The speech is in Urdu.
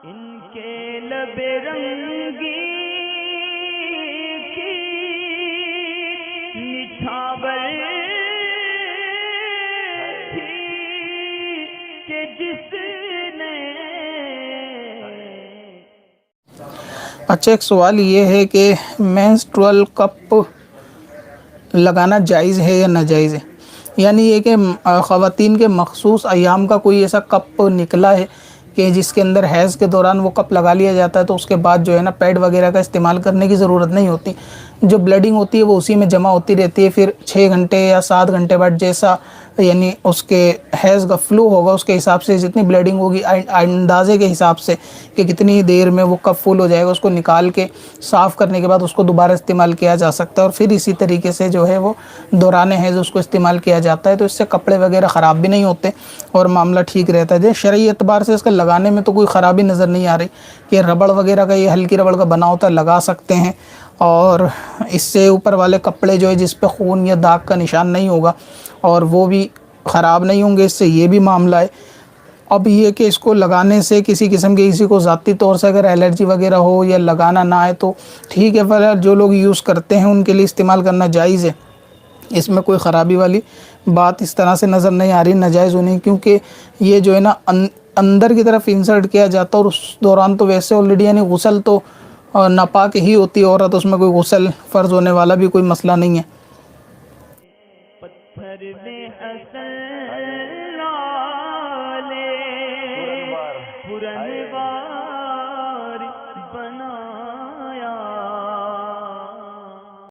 ان کے لب رنگی کی نچھاور تھی کہ جس نے۔ اچھا، ایک سوال یہ ہے کہ مینسٹرول کپ لگانا جائز ہے یا ناجائز ہے؟ یعنی یہ کہ خواتین کے مخصوص ایام کا کوئی ایسا کپ نکلا ہے کہ جس کے اندر حیض کے دوران وہ کپ لگا لیا جاتا ہے تو اس کے بعد جو ہے نا پیڈ وغیرہ کا استعمال کرنے کی ضرورت نہیں ہوتی، جو بلیڈنگ ہوتی ہے وہ اسی میں جمع ہوتی رہتی ہے، پھر 6 گھنٹے یا 7 گھنٹے بعد جیسا یعنی اس کے حیض کا فلو ہوگا اس کے حساب سے جتنی بلیڈنگ ہوگی اندازے کے حساب سے کہ کتنی دیر میں وہ کپ فل ہو جائے گا، اس کو نکال کے صاف کرنے کے بعد اس کو دوبارہ استعمال کیا جا سکتا ہے، اور پھر اسی طریقے سے جو ہے وہ دوران حیض اس کو استعمال کیا جاتا ہے، تو اس سے کپڑے وغیرہ خراب بھی نہیں ہوتے اور معاملہ ٹھیک رہتا ہے۔ شرعی اعتبار سے اس کا لگانے میں تو کوئی خرابی نظر نہیں آ رہی کہ ربڑ وغیرہ کا، یہ ہلکی ربڑ کا بنا ہوتا ہے، لگا سکتے ہیں، اور اس سے اوپر والے کپڑے جو ہے جس پہ خون یا داغ کا نشان نہیں ہوگا اور وہ بھی خراب نہیں ہوں گے، اس سے یہ بھی معاملہ ہے۔ اب یہ کہ اس کو لگانے سے کسی قسم کے کسی کو ذاتی طور سے اگر الرجی وغیرہ ہو یا لگانا نہ آئے تو ٹھیک ہے، پر جو لوگ یوز کرتے ہیں ان کے لیے استعمال کرنا جائز ہے، اس میں کوئی خرابی والی بات اس طرح سے نظر نہیں آ رہی ناجائز ہونے، کیونکہ یہ جو ہے نا اندر کی طرف انسرٹ کیا جاتا ہے، اور اس دوران تو ویسے آلریڈی یعنی غسل تو ناپاک ہی ہوتی ہے عورت، اس میں کوئی غسل فرض ہونے والا بھی کوئی مسئلہ نہیں ہے۔ پتھر میں